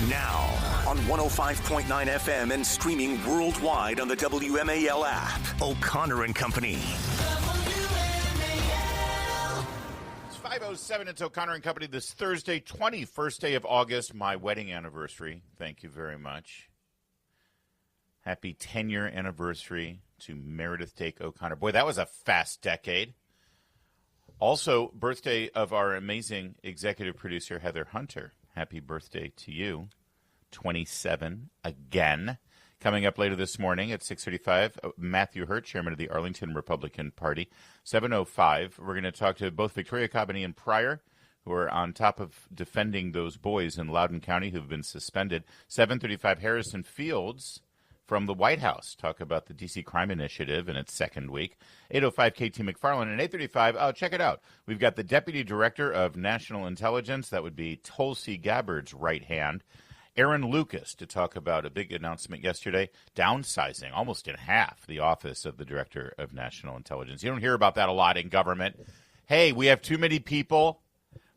Now, on 105.9 FM and streaming worldwide on the WMAL app. O'Connor and Company. It's 5:07. It's O'Connor and Company this Thursday, 21st day of August, my wedding anniversary. Thank you very much. Happy 10-year anniversary to Meredith Dake O'Connor. Boy, that was a fast decade. Also, birthday of our amazing executive producer, Heather Hunter. Happy birthday to you. 27 again. Coming up later this morning at 6:35, Matthew Hurt, chairman of the Arlington Republican Party. 7:05, we're going to talk to both Victoria Cobbany and Pryor, who are on top of defending those boys in Loudoun County who've been suspended. 7:35, Harrison Fields from the White House. Talk about the D.C. Crime Initiative in its second week. 8:05, KT McFarland. And 8:35, oh, check it out. We've got the Deputy Director of National Intelligence. That would be Tulsi Gabbard's right hand. Aaron Lucas to talk about a big announcement yesterday, downsizing almost in half the office of the Director of National Intelligence. You don't hear about that a lot in government. Hey, we have too many people.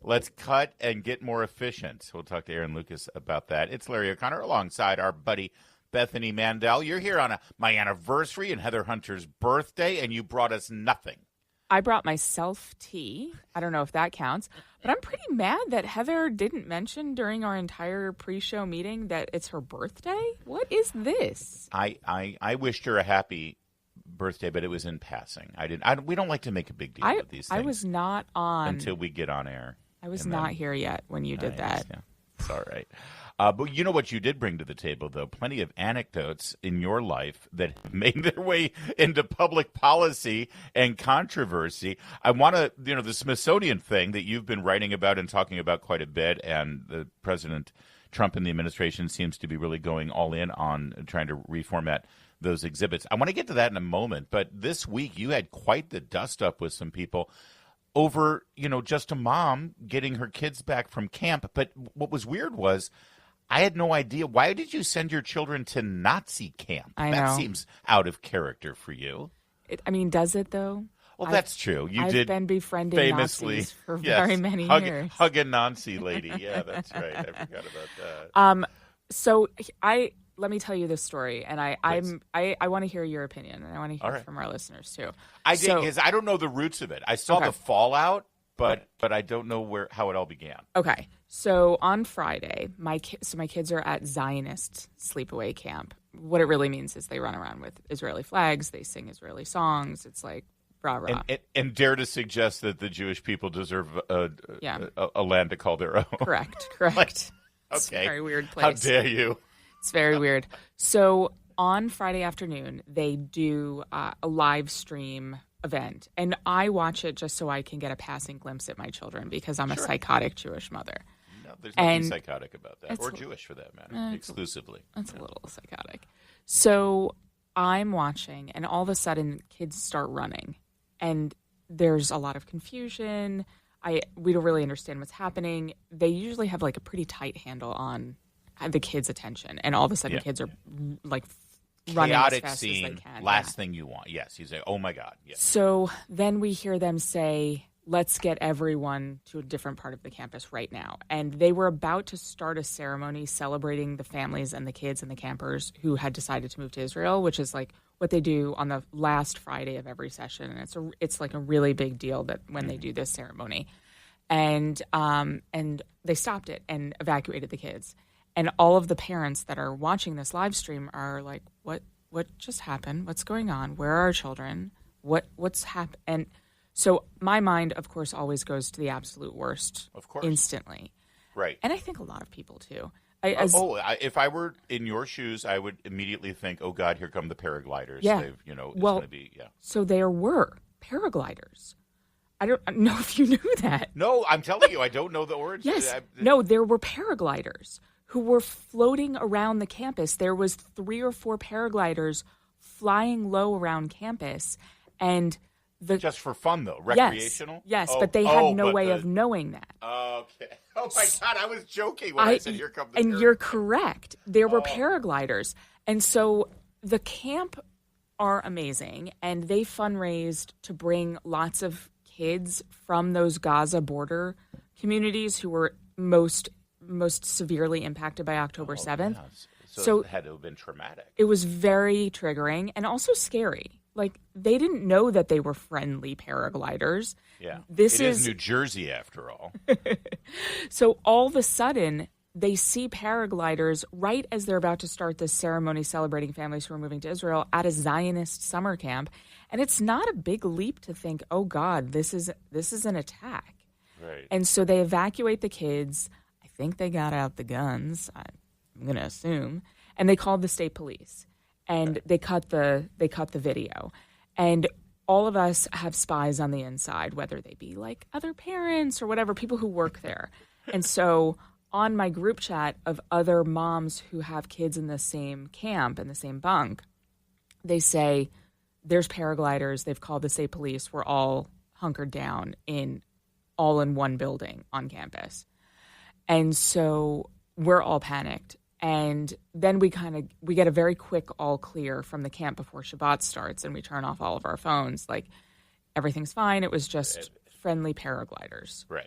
Let's cut and get more efficient. We'll talk to Aaron Lucas about that. It's Larry O'Connor alongside our buddy Bethany Mandel. You're here on my anniversary and Heather Hunter's birthday, and you brought us nothing. I brought myself tea. I don't know if that counts. But I'm pretty mad that Heather didn't mention during our entire pre-show meeting that it's her birthday. What is this? I wished her a happy birthday, but it was in passing. We don't like to make a big deal of these things. I was not on. Until we get on air. I was not here yet when you did that. Yeah. It's all right. But you know what you did bring to the table, though? Plenty of anecdotes in your life that have made their way into public policy and controversy. I want to, the Smithsonian thing that you've been writing about and talking about quite a bit, and the President Trump and the administration seems to be really going all in on trying to reformat those exhibits. I want to get to that in a moment, but this week you had quite the dust-up with some people over, just a mom getting her kids back from camp. But what was weird was I had no idea. Why did you send your children to Nazi camp? That seems out of character for you. Does it, though? Well, that's true. I've been befriending famously, Nazis for very many years. Hug a Nazi lady. Yeah, that's right. I forgot about that. So let me tell you this story, and I want to hear your opinion, and I want to hear it from our listeners, too. I did, because I don't know the roots of it. I saw the fallout, but I don't know how it all began. Okay. So on Friday, my kids are at Zionist sleepaway camp. What it really means is they run around with Israeli flags, they sing Israeli songs. It's like rah rah. And dare to suggest that the Jewish people deserve a land to call their own. Correct. It's a very weird place. How dare you? It's very weird. So on Friday afternoon, they do a live stream event, and I watch it just so I can get a passing glimpse at my children because I'm a psychotic Jewish mother. No, there's nothing psychotic about that, or Jewish for that matter, exclusively. That's a little psychotic. So I'm watching, and all of a sudden, kids start running, and there's a lot of confusion. We don't really understand what's happening. They usually have like a pretty tight handle on the kids' attention, and all of a sudden, kids are like running chaotic as fast scene, as they can. last thing you want. Yes, you say, oh my God. Yes. So then we hear them say, let's get everyone to a different part of the campus right now. And they were about to start a ceremony celebrating the families and the kids and the campers who had decided to move to Israel, which is like what they do on the last Friday of every session. And it's like a really big deal that when they do this ceremony. And they stopped it and evacuated the kids. And all of the parents that are watching this live stream are like, what just happened? What's going on? Where are our children? What's happened? And so my mind, of course, always goes to the absolute worst instantly. Right. And I think a lot of people, too. If I were in your shoes, I would immediately think, oh, God, here come the paragliders. Yeah. It's going to be, So there were paragliders. I don't know if you knew that. No, I'm telling you, I don't know the origin. Yes. No, there were paragliders who were floating around the campus. There was 3 or 4 paragliders flying low around campus, and just for fun though, recreational. Yes, but they had no way of knowing that. Okay. Oh my God, I was joking when I said here come the. And you're correct. There were paragliders, and so the camp are amazing, and they fundraised to bring lots of kids from those Gaza border communities who were most most severely impacted by October 7th. Yeah. So it had to have been traumatic. It was very triggering and also scary. Like, they didn't know that they were friendly paragliders. Yeah. This It is New Jersey, after all. So all of a sudden, they see paragliders right as they're about to start this ceremony celebrating families who are moving to Israel at a Zionist summer camp. And it's not a big leap to think, oh, God, this is an attack. Right. And so they evacuate the kids. I think they got out the guns, I'm going to assume. And they called the state police. And they cut the video. And all of us have spies on the inside, whether they be like other parents or whatever, people who work there. And so on my group chat of other moms who have kids in the same camp, in the same bunk, they say, there's paragliders. They've called the state police. We're all hunkered down all in one building on campus. And so we're all panicked. And then we get a very quick all clear from the camp before Shabbat starts, and we turn off all of our phones. Like, everything's fine. It was just friendly paragliders. Right.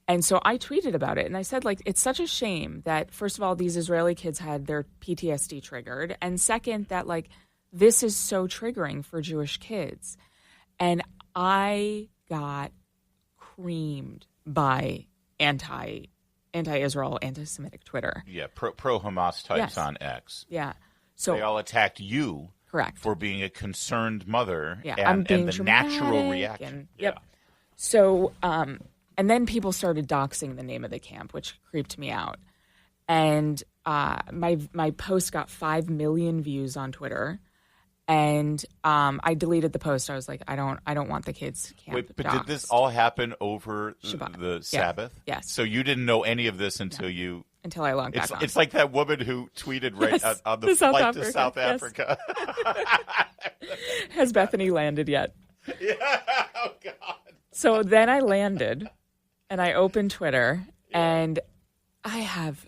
And so I tweeted about it, and I said, like, it's such a shame that, first of all, these Israeli kids had their PTSD triggered, and second, that, like, this is so triggering for Jewish kids. And I got creamed by anti-Israel, anti-Semitic Twitter. Yeah, pro-Hamas types Yes. on X. Yeah. So They all attacked you correct. for being a concerned mother Yeah, I'm being and the dramatic natural reaction. and- yep. So, and then people started doxing the name of the camp, which creeped me out. And my post got 5 million views on Twitter, and I deleted the post. I was like, I don't want the kids' camp. Wait, but doxed. did this all happen over Shabbat. the Yes. Sabbath? Yes. So you didn't know any of this until you... Until I logged back on. It's like that woman who tweeted right Yes, on the to South flight to Africa, South yes. Africa. Has Bethany landed yet? Yeah. Oh, God. So then I landed, and I opened Twitter, and I have,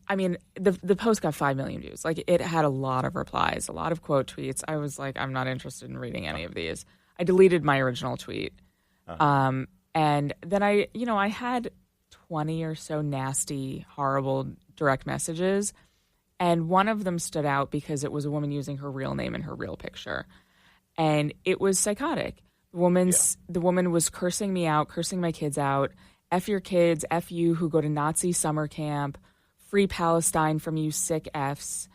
the post got 5 million views. Like, it had a lot of replies, a lot of quote tweets. I was like, I'm not interested in reading any of these. I deleted my original tweet. And then I had 20 or so nasty, horrible direct messages. And one of them stood out because it was a woman using her real name and her real picture. And it was psychotic. The woman was cursing me out, cursing my kids out. F your kids, F you who go to Nazi summer camp, free Palestine from you sick Fs.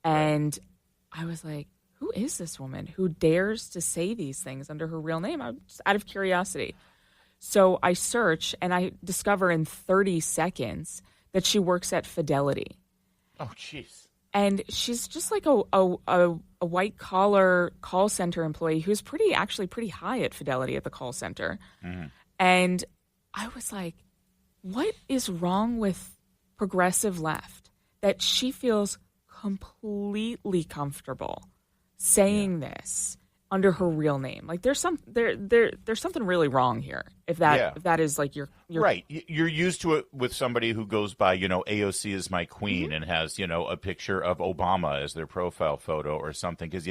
And I was like, who is this woman who dares to say these things under her real name? I'm just out of curiosity. So I search, and I discover in 30 seconds that she works at Fidelity. Oh, jeez. And she's just like a white-collar call center employee who's actually pretty high at Fidelity at the call center. Mm-hmm. And I was like, what is wrong with progressive left that she feels completely comfortable saying this under her real name? Like, there's something really wrong here. If that is like your right. You're used to it with somebody who goes by, AOC is my queen, and has, a picture of Obama as their profile photo or something, because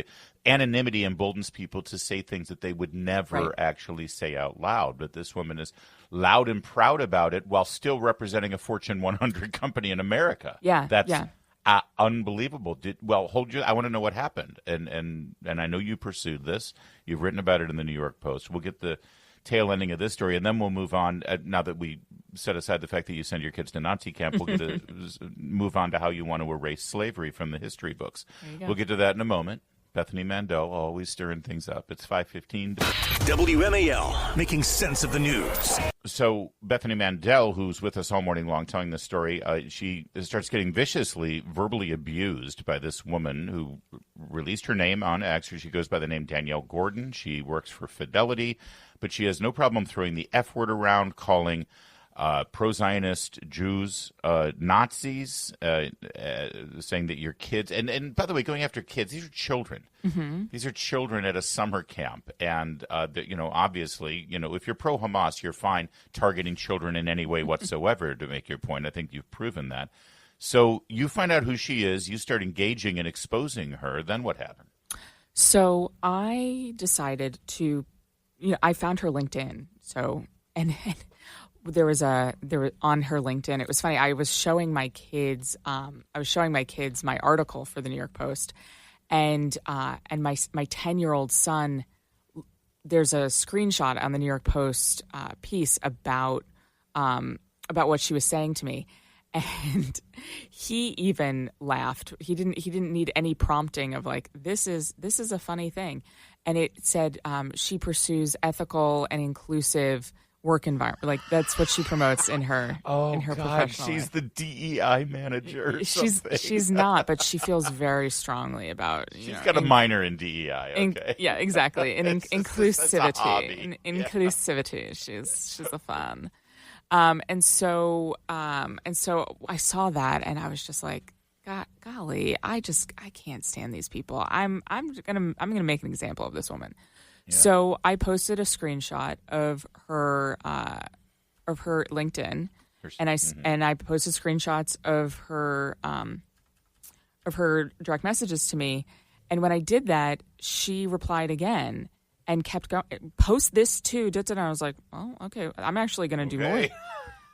anonymity emboldens people to say things that they would never actually say out loud. But this woman is loud and proud about it while still representing a Fortune 100 company in America. Yeah. That's unbelievable. I want to know what happened. And I know you pursued this. You've written about it in the New York Post. We'll get the tail ending of this story, and then we'll move on. Now that we set aside the fact that you send your kids to Nazi camp, we'll get to move on to how you want to erase slavery from the history books. We'll get to that in a moment. Bethany Mandel, always stirring things up. It's 5:15. WMAL, making sense of the news. So Bethany Mandel, who's with us all morning long telling this story, she starts getting viciously, verbally abused by this woman who released her name on X. She goes by the name Danielle Gordon. She works for Fidelity, but she has no problem throwing the F word around, calling pro-Zionist Jews Nazis, saying that your kids, and by the way, going after kids, these are children. Mm-hmm. These are children at a summer camp. And, obviously, if you're pro-Hamas, you're fine targeting children in any way whatsoever to make your point. I think you've proven that. So you find out who she is. You start engaging and exposing her. Then what happened? So I decided to, I found her LinkedIn. So, and there was on her LinkedIn. It was funny. I was showing my kids my article for the New York Post, and my 10-year-old son. There's a screenshot on the New York Post piece about what she was saying to me, and he even laughed. He didn't need any prompting of like, this is a funny thing, and it said she pursues ethical and inclusive work environment. Like that's what she promotes in her professional she's life. the DEI manager. Or She's not, but she feels very strongly about. She's got a minor in DEI. Okay. Yeah, exactly. And inclusivity. Inclusivity. She's a fan. And so I saw that and I was just like, golly, I can't stand these people. I'm gonna make an example of this woman. Yeah. So I posted a screenshot of her LinkedIn, and I posted screenshots of her direct messages to me. And when I did that, she replied again and kept going. Post this too. And I was like, oh, okay. I'm actually going to do more.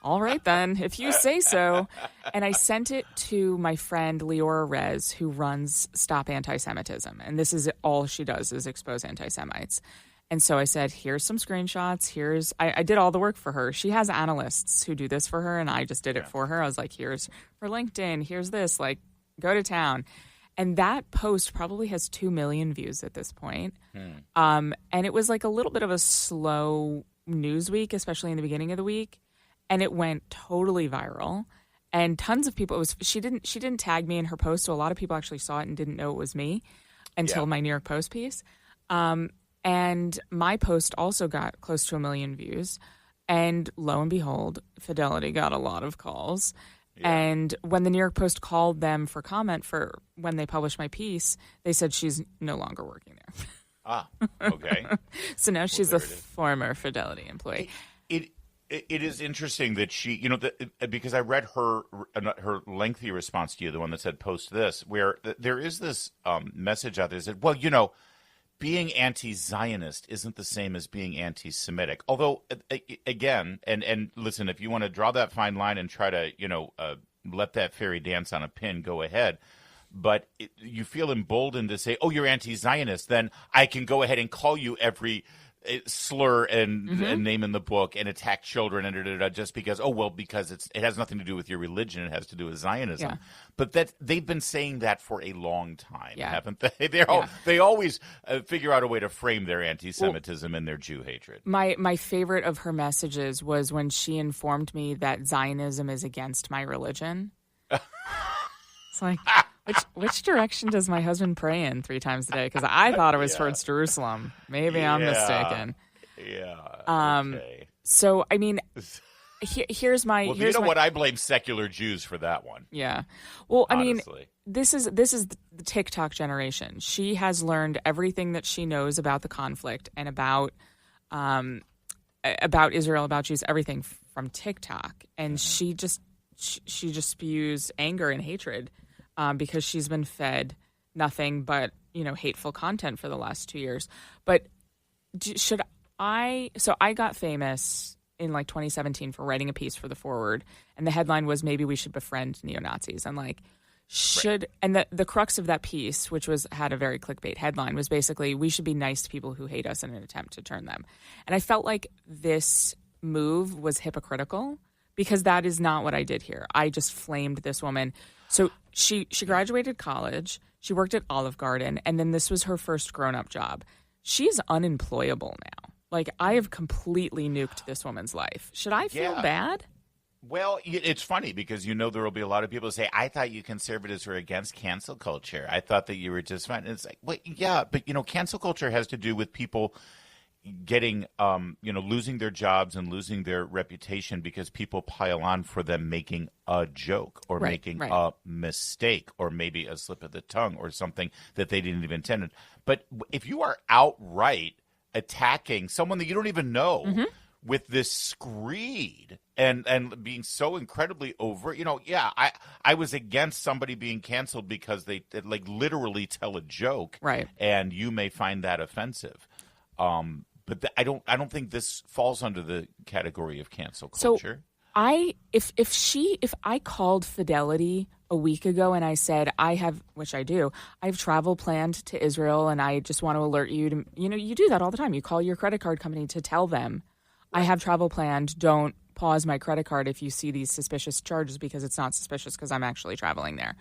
All right, then, if you say so. And I sent it to my friend Leora Rez, who runs Stop Anti-Semitism. And this is all she does is expose anti-Semites. And so I said, here's some screenshots. I did all the work for her. She has analysts who do this for her, and I just did it for her. I was like, here's her LinkedIn. Here's this. Like, go to town. And that post probably has 2 million views at this point. And it was like a little bit of a slow news week, especially in the beginning of the week. And it went totally viral, and tons of people. She didn't tag me in her post, so a lot of people actually saw it and didn't know it was me until my New York Post piece. And my post also got close to 1 million views, and lo and behold, Fidelity got a lot of calls. Yeah. And when the New York Post called them for comment for when they published my piece, they said she's no longer working there. Ah, okay. So now she's a former Fidelity employee. It is interesting that she, because I read her lengthy response to you, the one that said post this, where there is this message out there that said, well, being anti-Zionist isn't the same as being anti-Semitic. Although, again, and listen, if you want to draw that fine line and try to, let that fairy dance on a pin, go ahead. But you feel emboldened to say, oh, you're anti-Zionist, then I can go ahead and call you every slur and name in the book and attack children and just because because it has nothing to do with your religion, it has to do with Zionism. Yeah. But that they've been saying that for a long time, haven't they? They always figure out a way to frame their anti-Semitism and their Jew hatred. My favorite of her messages was when she informed me that Zionism is against my religion. It's like, which direction does my husband pray in 3 times a day? Because I thought it was towards Jerusalem. Maybe I'm mistaken. Yeah. Okay. So, I mean, here's my... Well, you know what? I blame secular Jews for that one. Yeah. Well, honestly. I mean, this is the TikTok generation. She has learned everything that she knows about the conflict and about Israel, about Jews, everything from TikTok. And she just spews anger and hatred. Because she's been fed nothing but, hateful content for the last 2 years. But so I got famous in 2017 for writing a piece for The Forward, and the headline was maybe we should befriend neo-Nazis. And and the crux of that piece, which had a very clickbait headline, was basically we should be nice to people who hate us in an attempt to turn them. And I felt like this move was hypocritical because that is not what I did here. I just flamed this woman. So she graduated college, she worked at Olive Garden, and then this was her first grown-up job. She's unemployable now. I have completely nuked this woman's life. Should I feel bad? Well, it's funny because there will be a lot of people who say, I thought you conservatives were against cancel culture. I thought that you were just fine. And it's like, well, yeah, but, cancel culture has to do with people getting, losing their jobs and losing their reputation because people pile on for them making a joke or making a mistake or maybe a slip of the tongue or something that they didn't even intend. But if you are outright attacking someone that you don't even know with this screed and being so incredibly overt, I was against somebody being canceled because they literally tell a joke, right? And you may find that offensive. But I don't think this falls under the category of cancel culture. So if I called Fidelity a week ago and I said I have travel planned to Israel and I just want to alert you to, you do that all the time. You call your credit card company to tell them I have travel planned. Don't pause my credit card if you see these suspicious charges, because it's not suspicious because I'm actually traveling there.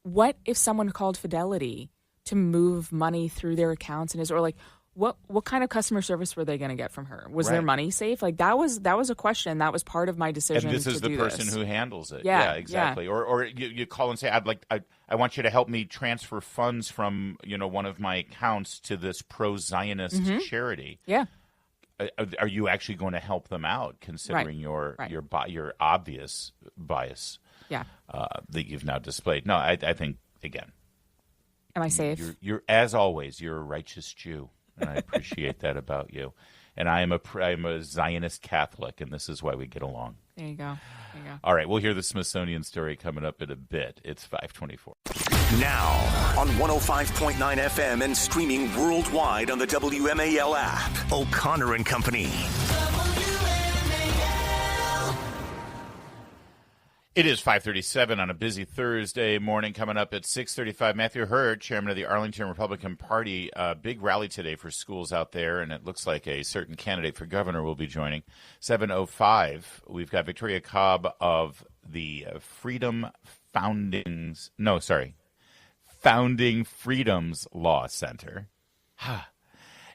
What if someone called Fidelity to move money through their accounts in Israel? Like, what kind of customer service were they going to get from her? Was their money safe? Like, that was a question. That was part of my decision. And this is the person who handles it. Yeah, exactly. Yeah. Or you call and say, I want you to help me transfer funds from one of my accounts to this pro-Zionist charity. Yeah. Are you actually going to help them out, considering your obvious bias? Yeah. That you've now displayed. No, I think, again. Am I safe? You're as always, you're a righteous Jew, and I appreciate that about you. And I am a Zionist Catholic, and this is why we get along. There you go. All right, we'll hear the Smithsonian story coming up in a bit. It's 5:24. Now on 105.9 FM and streaming worldwide on the WMAL app. O'Connor and Company. It is 5:37 on a busy Thursday morning. Coming up at 6:35, Matthew Hurd, chairman of the Arlington Republican Party, big rally today for schools out there, and it looks like a certain candidate for governor will be joining. 7:05, we've got Victoria Cobb of the Founding Freedoms Law Center.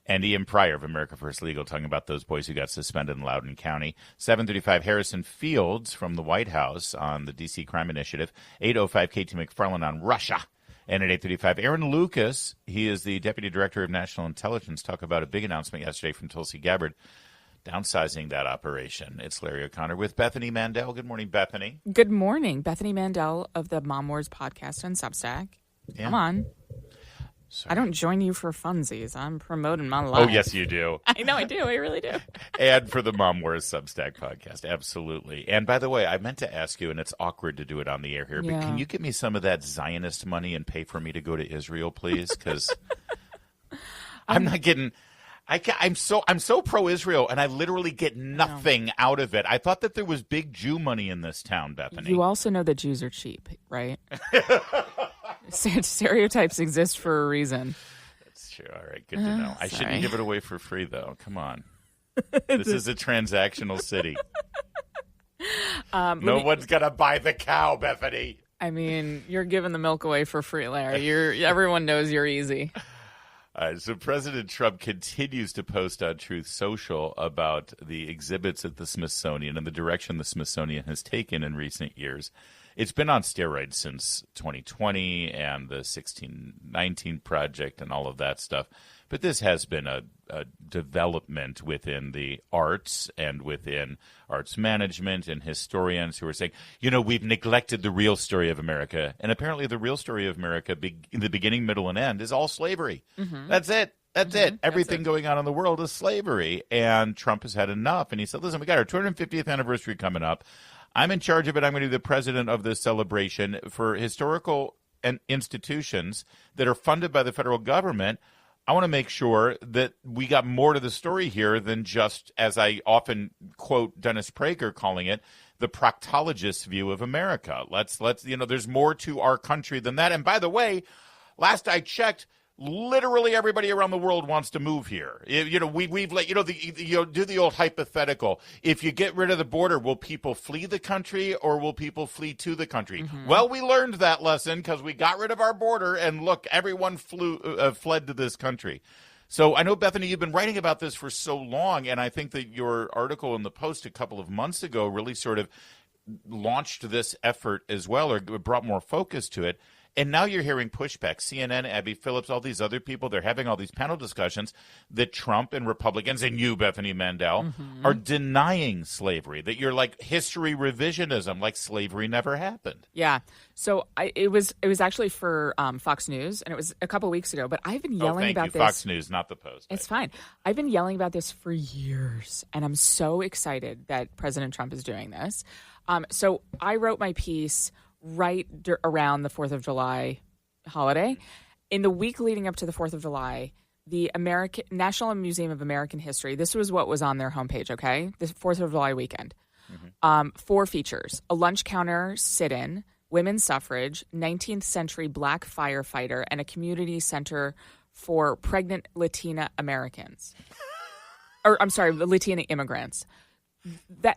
And Ian Pryor of America First Legal talking about those boys who got suspended in Loudoun County. 7:35, Harrison Fields from the White House on the D.C. Crime Initiative. 8:05, Katie McFarland on Russia. And at 8:35, Aaron Lucas, he is the Deputy Director of National Intelligence, talk about a big announcement yesterday from Tulsi Gabbard, downsizing that operation. It's Larry O'Connor with Bethany Mandel. Good morning, Bethany. Good morning. Bethany Mandel of the Mom Wars podcast on Substack. Yeah. Come on. Sorry. I don't join you for funsies. I'm promoting my life. Oh, yes, you do. I know I do. I really do. And for the Mom Wars Substack podcast. Absolutely. And by the way, I meant to ask you, and it's awkward to do it on the air here, but can you give me some of that Zionist money and pay for me to go to Israel, please? Because I'm not getting... I'm so pro-Israel, and I literally get nothing out of it. I thought that there was big Jew money in this town, Bethany. You also know that Jews are cheap, right? Stereotypes exist for a reason. That's true. All right, good to know. I shouldn't give it away for free, though. Come on. This is a transactional city. No one's going to buy the cow, Bethany. I mean, you're giving the milk away for free, Larry. Everyone knows you're easy. So President Trump continues to post on Truth Social about the exhibits at the Smithsonian and the direction the Smithsonian has taken in recent years. It's been on steroids since 2020 and the 1619 Project and all of that stuff. But this has been a development within the arts and within arts management and historians who are saying, we've neglected the real story of America. And apparently the real story of America, in the beginning, middle, and end, is all slavery. Mm-hmm. That's it. That's it. Everything going on in the world is slavery. And Trump has had enough. And he said, listen, we got our 250th anniversary coming up. I'm in charge of it. I'm going to be the president of this celebration for historical institutions that are funded by the federal government. I want to make sure that we got more to the story here than just, as I often quote Dennis Prager calling it, the proctologist's view of America. Let's there's more to our country than that. And by the way, last I checked, literally everybody around the world wants to move here. We've let do the old hypothetical. If you get rid of the border, will people flee the country or will people flee to the country? Mm-hmm. Well, we learned that lesson because we got rid of our border, and look, everyone fled to this country. So I know, Bethany, you've been writing about this for so long, and I think that your article in the Post a couple of months ago really sort of launched this effort as well, or brought more focus to it. And now you're hearing pushback. CNN, Abby Phillips, all these other people, they're having all these panel discussions that Trump and Republicans and you, Bethany Mandel, are denying slavery, that you're like history revisionism, like slavery never happened. Yeah. So it was actually for Fox News, and it was a couple weeks ago, but I've been yelling about this. Fox News, not the Post. It's fine. I've been yelling about this for years, and I'm so excited that President Trump is doing this. So I wrote my piece right around the 4th of July holiday. In the week leading up to the 4th of July, the National Museum of American History, this was what was on their homepage, okay? The 4th of July weekend. 4 features: a lunch counter sit-in, women's suffrage, 19th century black firefighter, and a community center for pregnant Latina Americans. Latina immigrants. Not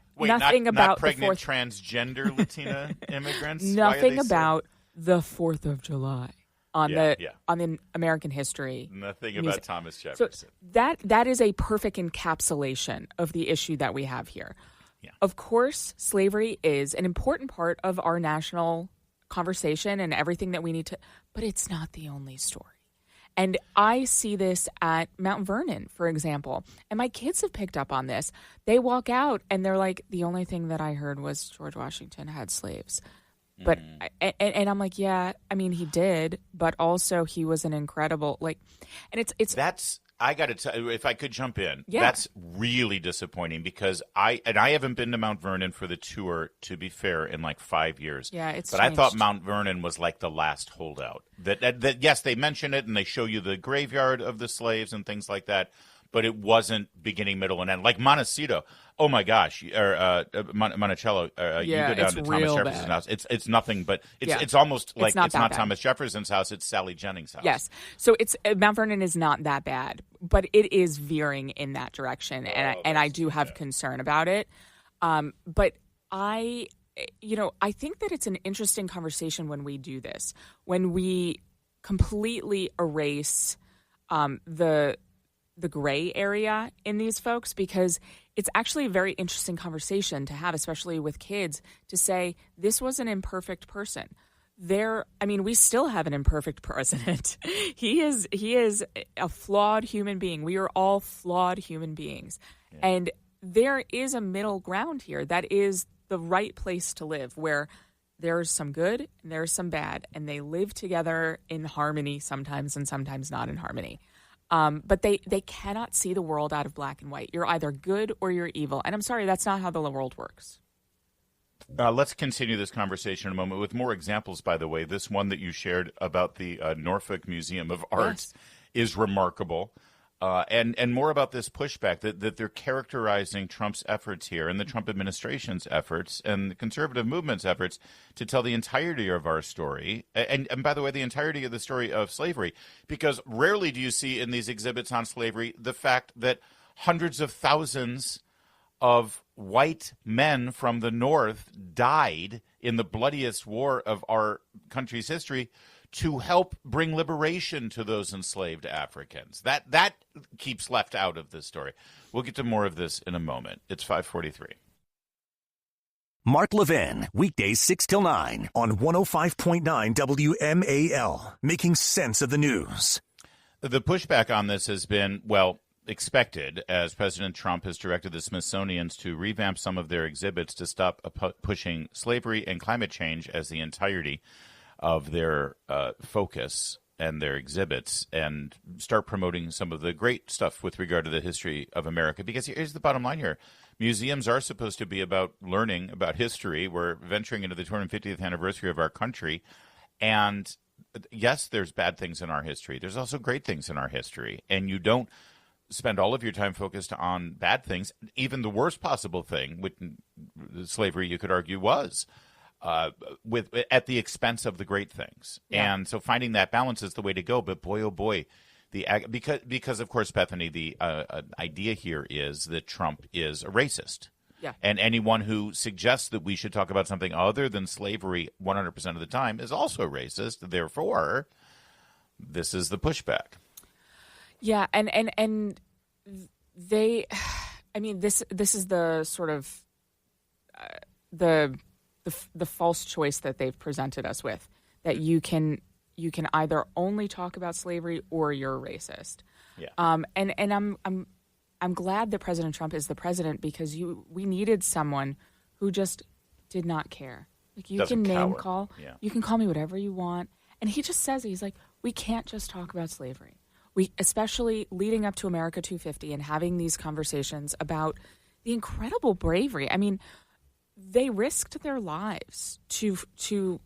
pregnant transgender Latina immigrants? Nothing about the 4th of July on the American history. Nothing about Thomas Jefferson. So that is a perfect encapsulation of the issue that we have here. Yeah. Of course, slavery is an important part of our national conversation and everything that we need to, but it's not the only story. And I see this at Mount Vernon, for example, and my kids have picked up on this. They walk out and they're like, the only thing that I heard was George Washington had slaves. But and I'm like, yeah, I mean, he did, but also he was an incredible, and it's that's. I got to tell you, if I could jump in, that's really disappointing because I haven't been to Mount Vernon for the tour, to be fair, in like 5 years. Yeah, it's But changed. I thought Mount Vernon was like the last holdout. That yes, they mention it and they show you the graveyard of the slaves and things like that, but it wasn't beginning, middle, and end. Like Montecito, oh my gosh, or Monticello, you go down to Thomas Jefferson's house. It's nothing but it's almost like it's not Thomas Jefferson's house, it's Sally Jennings' house. Yes, so it's Mount Vernon is not that bad, but it is veering in that direction, and I do have concern about it. But I think that it's an interesting conversation when we do this, when we completely erase the gray area in these folks, because it's actually a very interesting conversation to have, especially with kids, to say this was an imperfect person. We still have an imperfect president. He is a flawed human being. We are all flawed human beings. Yeah. And there is a middle ground here that is the right place to live, where there's some good and there's some bad, and they live together in harmony sometimes and sometimes not in harmony. But they cannot see the world out of black and white. You're either good or you're evil. And I'm sorry, that's not how the world works. Let's continue this conversation in a moment with more examples, by the way. This one that you shared about the Norfolk Museum of Art is remarkable. And more about this pushback that they're characterizing Trump's efforts here and the Trump administration's efforts and the conservative movement's efforts to tell the entirety of our story. And by the way, the entirety of the story of slavery, because rarely do you see in these exhibits on slavery the fact that hundreds of thousands of white men from the North died in the bloodiest war of our country's history to help bring liberation to those enslaved Africans. That keeps left out of this story. We'll get to more of this in a moment. It's 5:43. Mark Levin, weekdays 6 till 9 on 105.9 WMAL, making sense of the news. The pushback on this has been, expected, as President Trump has directed the Smithsonian to revamp some of their exhibits to stop pushing slavery and climate change as the entirety of their focus and their exhibits, and start promoting some of the great stuff with regard to the history of America. Because here's the bottom line here. Museums are supposed to be about learning about history. We're venturing into the 250th anniversary of our country. And yes, there's bad things in our history. There's also great things in our history. And you don't spend all of your time focused on bad things. Even the worst possible thing, which slavery, you could argue, was at the expense of the great things. Yeah. And so finding that balance is the way to go. But boy, oh boy, because of course, Bethany, the idea here is that Trump is a racist. Yeah. And anyone who suggests that we should talk about something other than slavery 100% of the time is also racist. Therefore, this is the pushback. Yeah, and they, this is the sort of the false choice that they've presented us with, that you can either only talk about slavery or you're a racist. Yeah. And I'm glad that President Trump is the president, because we needed someone who just did not care. Like, you Doesn't can name cower. call, Yeah. You can call me whatever you want, and he just says, he's like, we can't just talk about slavery. We, especially leading up to America 250 and having these conversations about the incredible bravery. I mean, they risked their lives to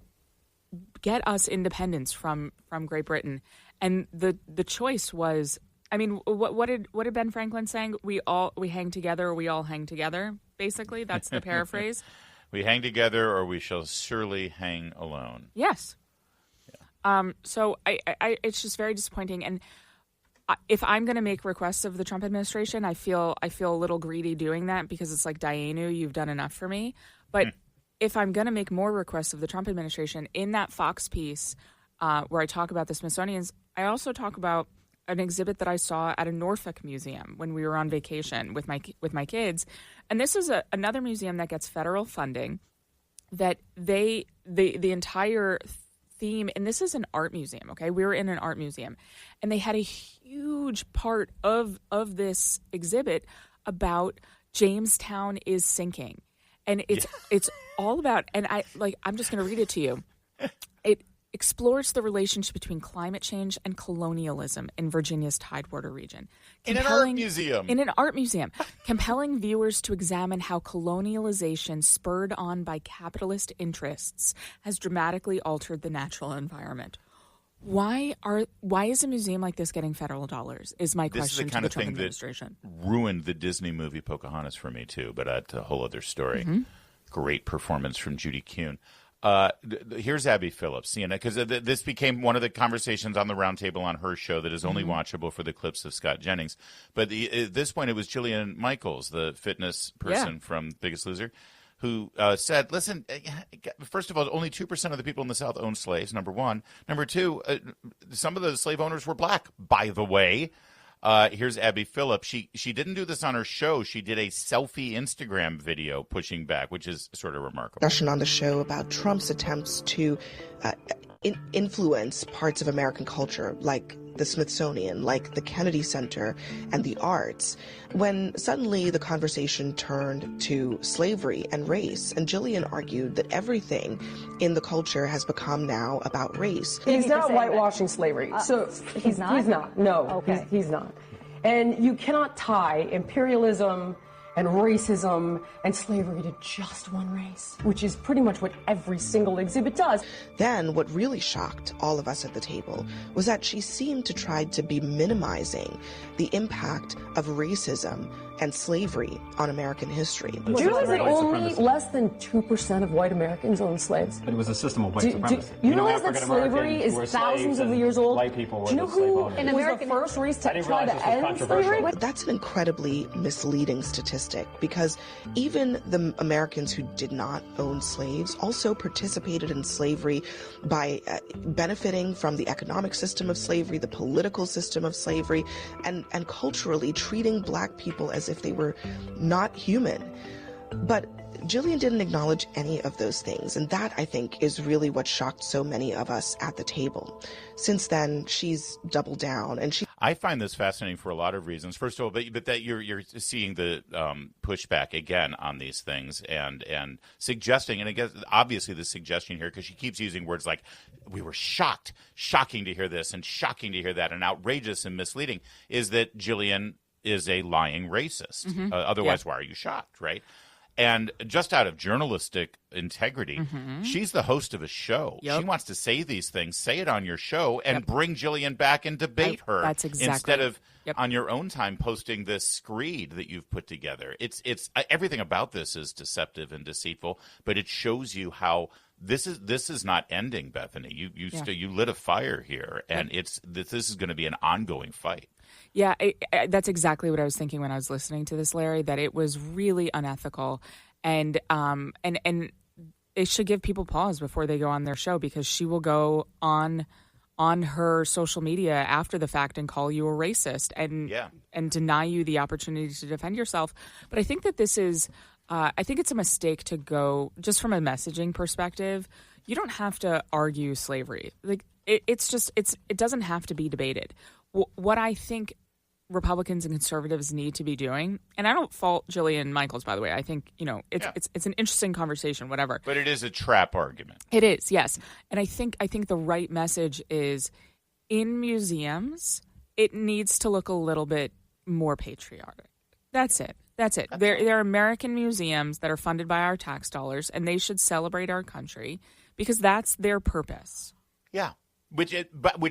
get us independence from Great Britain, and the choice was, I mean, what did Ben Franklin saying? We hang together, or we all hang together. Basically, that's the paraphrase. We hang together, or we shall surely hang alone. Yes. Yeah. So I it's just very disappointing. And if I'm going to make requests of the Trump administration, I feel a little greedy doing that, because it's like, Dianu, you've done enough for me. But if I'm going to make more requests of the Trump administration, in that Fox piece where I talk about the Smithsonian's, I also talk about an exhibit that I saw at a Norfolk museum when we were on vacation with my kids. And this is another museum that gets federal funding, that the entire theme, and this is an art museum, okay? We were in an art museum, and they had a huge part of this exhibit about Jamestown is sinking. And it's all about, and I'm just going to read it to you. It explores the relationship between climate change and colonialism in Virginia's Tidewater region. In an art museum. In an art museum. Compelling viewers to examine how colonialization, spurred on by capitalist interests, has dramatically altered the natural environment. Why is a museum like this getting federal dollars, is my question to the Trump administration. This is the kind of thing that ruined the Disney movie Pocahontas for me, too, but that's a whole other story. Mm-hmm. Great performance from Judy Kuhn. Here's Abby Phillips, because this became one of the conversations on the roundtable on her show that is only watchable for the clips of Scott Jennings. But at this point, it was Jillian Michaels, the fitness person from Biggest Loser, who said, listen, first of all, only 2% of the people in the South owned slaves, number one. Number two, some of the slave owners were black, by the way. Here's Abby Phillips. She didn't do this on her show. She did a selfie Instagram video pushing back, which is sort of remarkable. Discussion on the show about Trump's attempts to influence parts of American culture, like the Smithsonian, like the Kennedy Center, and the arts, when suddenly the conversation turned to slavery and race. And Jillian argued that everything in the culture has become now about race. He's not whitewashing slavery. So he's not? He's not. No, okay. He's not. And you cannot tie imperialism and racism and slavery to just one race, which is pretty much what every single exhibit does. Then what really shocked all of us at the table was that she seemed to try to be minimizing the impact of racism and slavery on American history. Do you realize that only less than 2% of white Americans own slaves? But it was a system of white supremacy. You realize that slavery is thousands of years old? White people were Do you know the slave who owners. was the first race to try to end slavery? That's an incredibly misleading statistic, because even the Americans who did not own slaves also participated in slavery by benefiting from the economic system of slavery, the political system of slavery, and culturally treating black people as if they were not human. But Jillian didn't acknowledge any of those things, and that, I think, is really what shocked so many of us at the table. Since then, she's doubled down, and I find this fascinating for a lot of reasons. First of all, but that you're seeing the pushback again on these things and suggesting, and I guess obviously the suggestion here, because she keeps using words like, we were shocked, shocking to hear this, and shocking to hear that, and outrageous and misleading, is that Jillian is a lying racist. Mm-hmm. Otherwise, why are you shocked, right? And just out of journalistic integrity, she's the host of a show. Yep. She wants to say these things, say it on your show, and bring Jillian back and debate her. That's exactly. Instead of on your own time posting this screed that you've put together. It's everything about this is deceptive and deceitful, but it shows you how this is not ending, Bethany. You lit a fire here, and this is going to be an ongoing fight. Yeah, that's exactly what I was thinking when I was listening to this, Larry, that it was really unethical. And it should give people pause before they go on their show, because she will go on her social media after the fact and call you a racist and deny you the opportunity to defend yourself. But I think that this is I think it's a mistake to go just from a messaging perspective. You don't have to argue slavery. Like it doesn't have to be debated. What I think Republicans and conservatives need to be doing, and I don't fault Jillian Michaels, by the way. I think it's an interesting conversation, whatever. But it is a trap argument. It is, yes. And I think the right message is, in museums, it needs to look a little bit more patriotic. That's it. They're American museums that are funded by our tax dollars, and they should celebrate our country because that's their purpose. Yeah. Which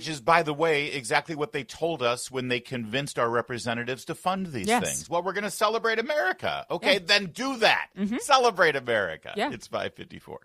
is, by the way, exactly what they told us when they convinced our representatives to fund these things. Well, we're going to celebrate America. Okay, then do that. Celebrate America. Yeah. It's 5:54.